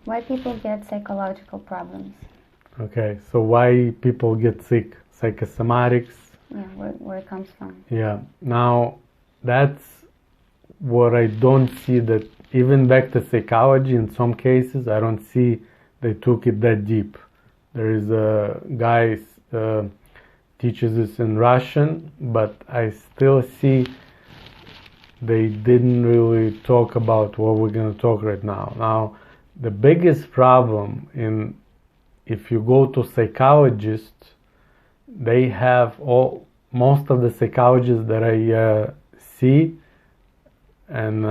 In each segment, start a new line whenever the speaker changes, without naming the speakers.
Why people get psychological problems?
Okay, so why people get sick? Psychosomatics.
Yeah, where it comes from.
Yeah, now that's what I don't see, that even back to psychology in some cases, I don't see they took it that deep. There is a guy teaches this in Russian, but I still see they didn't really talk about what we're going to talk right now. Now, the biggest problem if you go to psychologists, they have most of the psychologists that I see, and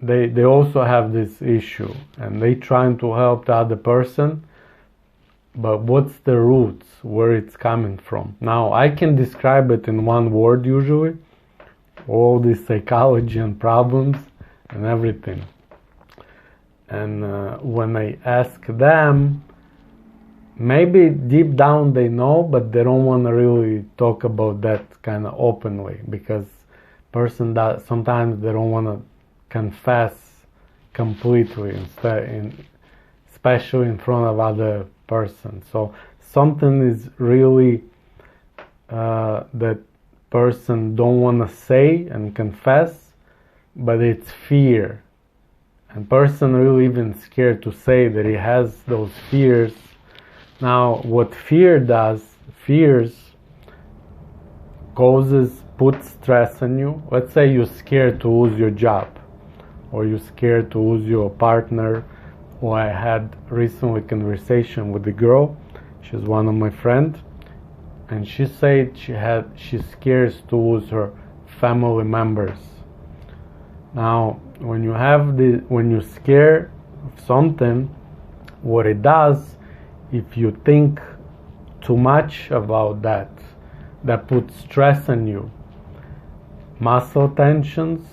they also have this issue, and they trying to help the other person, but what's the roots, where it's coming from? Now, I can describe it in one word usually, all this psychology and problems and everything. And when I ask them, maybe deep down they know, but they don't want to really talk about that kind of openly, because sometimes they don't want to confess completely, especially in front of other person. So something is really that person don't want to say and confess, but it's fear. And person really even scared to say that he has those fears. Now, what fears puts stress on you. Let's say you're scared to lose your job, or you're scared to lose your partner. Or I had recently conversation with a girl. She's one of my friends, and she said she's scared to lose her family members. Now, when you're scared of something, what it does, if you think too much about that puts stress on you, muscle tensions,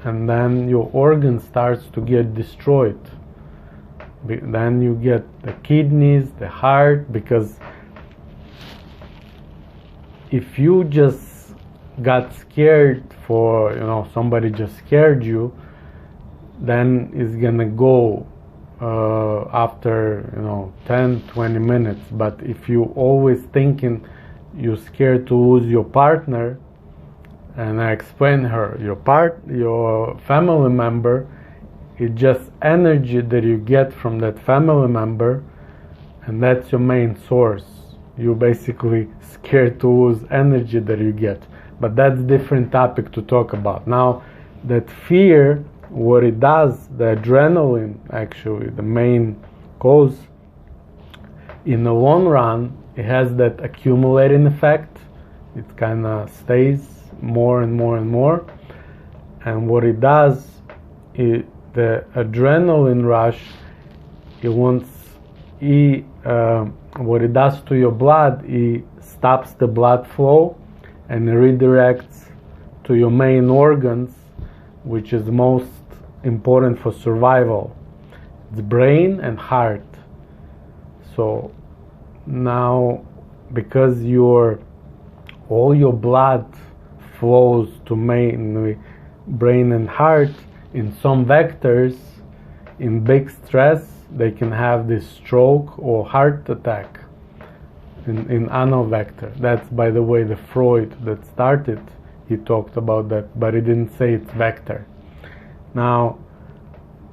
and then your organ starts to get destroyed. Then you get the kidneys, the heart, because if you just got scared for, somebody just scared you, then it's gonna go after 10-20 minutes. But if you always thinking you're scared to lose your partner, and I explain her, your family member, it's just energy that you get from that family member, and that's your main source. You're basically scared to lose energy that you get. But that's a different topic to talk about. Now, that fear, what it does, the adrenaline, actually, the main cause, in the long run, it has that accumulating effect. It kind of stays more and more and more. And what it does, the adrenaline rush, what it does to your blood, it stops the blood flow and it redirects to your main organs, which is most important for survival. It's brain and heart. So now, because all your blood flows to mainly brain and heart, in some vectors, in big stress, they can have this stroke or heart attack in anal vector. That's, by the way, the Freud that started, he talked about that, but he didn't say it's vector. Now,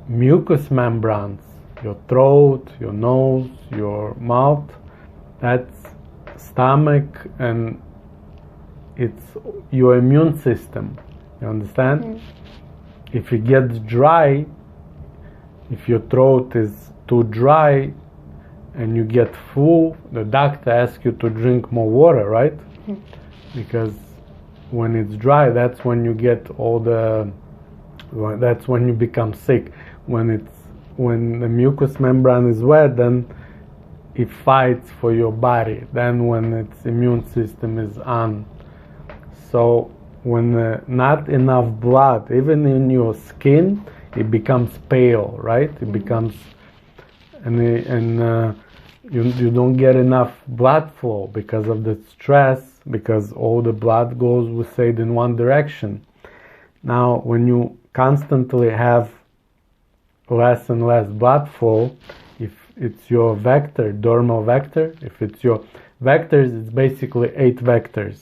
mucous membranes, your throat, your nose, your mouth, that's stomach, and it's your immune system. You understand? Mm-hmm. If it gets dry, if your throat is too dry and you get full, the doctor asks you to drink more water, right? Mm-hmm. Because when it's dry, that's when you get that's when you become sick. When the mucous membrane is wet, then it fights for your body. Then when its immune system is on. So when not enough blood, even in your skin, it becomes pale, right? It becomes, you don't get enough blood flow because of the stress, because all the blood goes, we say, in one direction. Now, when you constantly have less and less blood flow. If it's your vector, dermal vector, if it's your vectors, it's basically 8 vectors.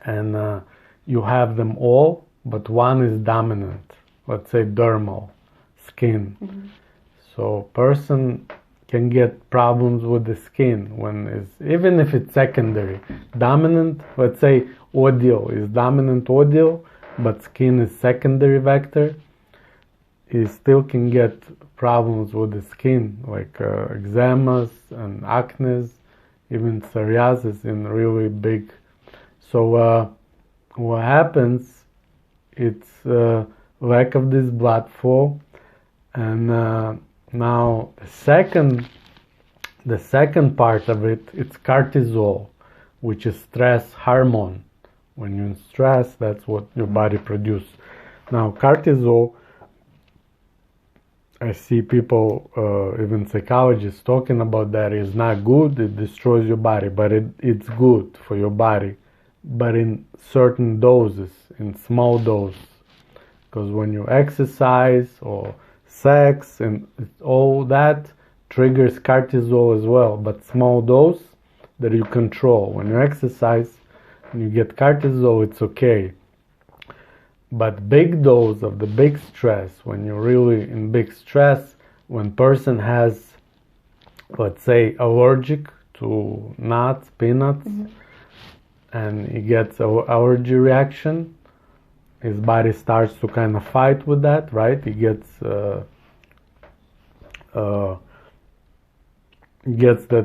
And you have them all, but one is dominant, let's say dermal, skin.
Mm-hmm.
So person can get problems with the skin even if it's secondary. Dominant, let's say audial is dominant audial, but skin is secondary vector. He still can get problems with the skin, like eczemas and acne, even psoriasis in really big. So what happens, it's lack of this blood flow. And now the second part of it, it's cortisol, which is stress hormone. When you're in stress, that's what your body produces. Now cortisol, I see people, even psychologists, talking about that. It's not good, it destroys your body, but it's good for your body, but in certain doses, in small doses. Because when you exercise or sex and all that triggers cortisol as well, but small dose that you control. When you exercise and you get cortisol, it's okay. But big dose of the big stress, when you're really in big stress, when person has, let's say, allergic to nuts, peanuts,
Mm-hmm.
and he gets an allergy reaction, his body starts to kind of fight with that, right? He gets that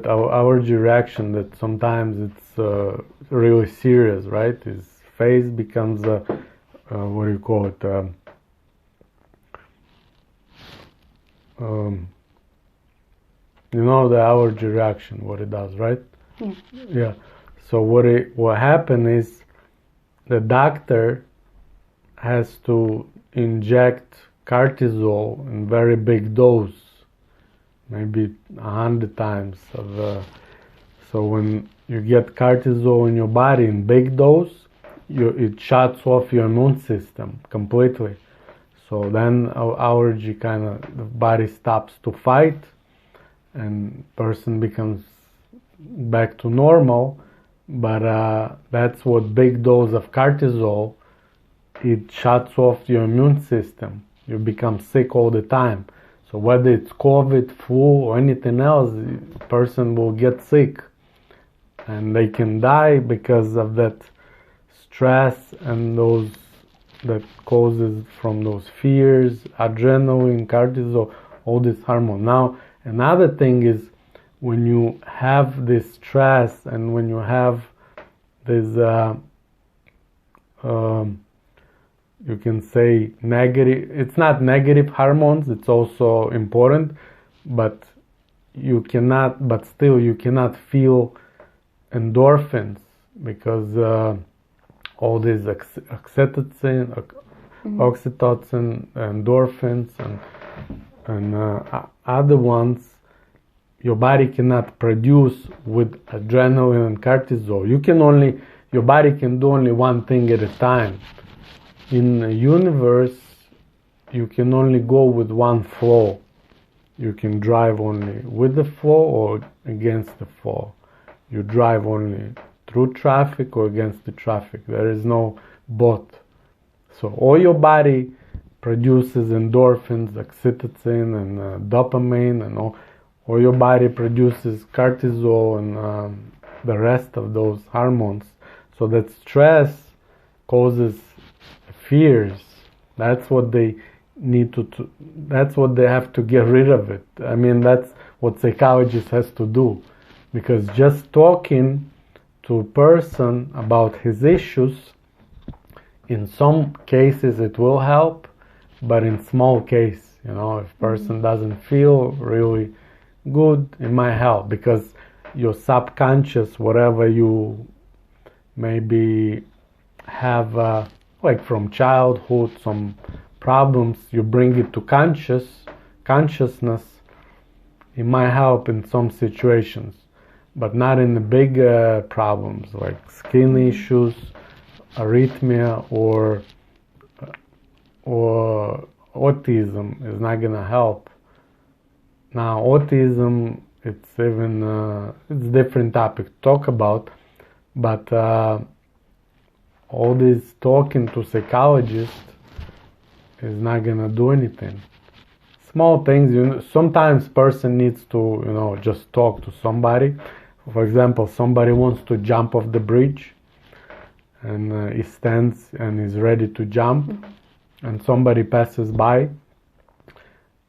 allergy reaction that sometimes it's really serious, right? His face becomes what do you call it? You know the allergy reaction, what it does, right?
Yeah.
Yeah. So what happened is the doctor has to inject cortisol in very big dose, maybe 100 times of. So when you get cortisol in your body in big dose, it shuts off your immune system completely. So then our allergy the body stops to fight, and person becomes back to normal. But that's what big dose of cortisol, it shuts off your immune system. You become sick all the time. So whether it's COVID, flu, or anything else, the person will get sick. And they can die because of that stress and those that causes from those fears, adrenaline, cortisol, all this hormone. Now, another thing is when you have this stress and when you have this, you can say negative, it's not negative hormones, it's also important, but still you cannot feel endorphins because all these oxytocin, endorphins, and other ones, your body cannot produce with adrenaline and cortisol. Your body can do only one thing at a time. In the universe, you can only go with one flow. You can drive only with the flow or against the flow. You drive only through traffic or against the traffic. There is no both. So all your body produces endorphins, oxytocin, and dopamine, and all your body produces cortisol and the rest of those hormones. So that stress causes fears. That's what they need to that's what they have to get rid of it. I mean, that's what psychologist has to do, because just talking to a person about his issues, in some cases it will help, but in small case, if person doesn't feel really good, it might help, because your subconscious, whatever you maybe have like from childhood, some problems, you bring it to consciousness, it might help in some situations, but not in the big problems like skin issues, arrhythmia, or autism is not gonna help. Now, autism, it's even it's a different topic to talk about, but all this talking to psychologists is not gonna do anything. Small things, sometimes person needs to, just talk to somebody. For example, somebody wants to jump off the bridge, and he stands and is ready to jump, and somebody passes by,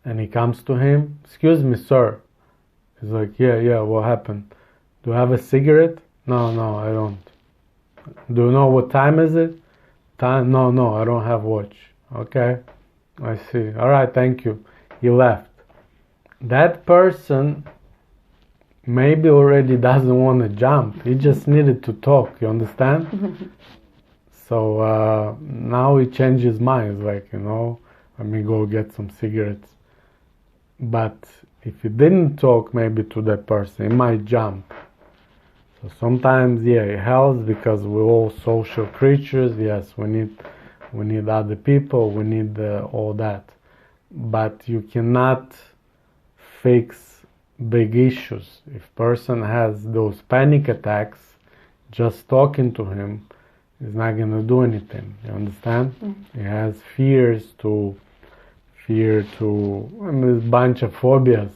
and he comes to him. Excuse me, sir. He's like, yeah, what happened? Do you have a cigarette? No, I don't. Do you know what time is it? Time? No, I don't have watch. Okay, I see. All right, thank you. He left. That person maybe already doesn't want to jump. He just needed to talk, you understand? So now he changed his mind. He's like, let me go get some cigarettes. But if he didn't talk maybe to that person, he might jump. So sometimes, it helps because we're all social creatures. Yes, we need other people. We need all that. But you cannot fix big issues. If person has those panic attacks, just talking to him is not gonna do anything. You understand? He has fear to a bunch of phobias,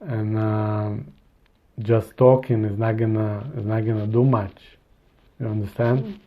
and just talking is not gonna do much. You understand?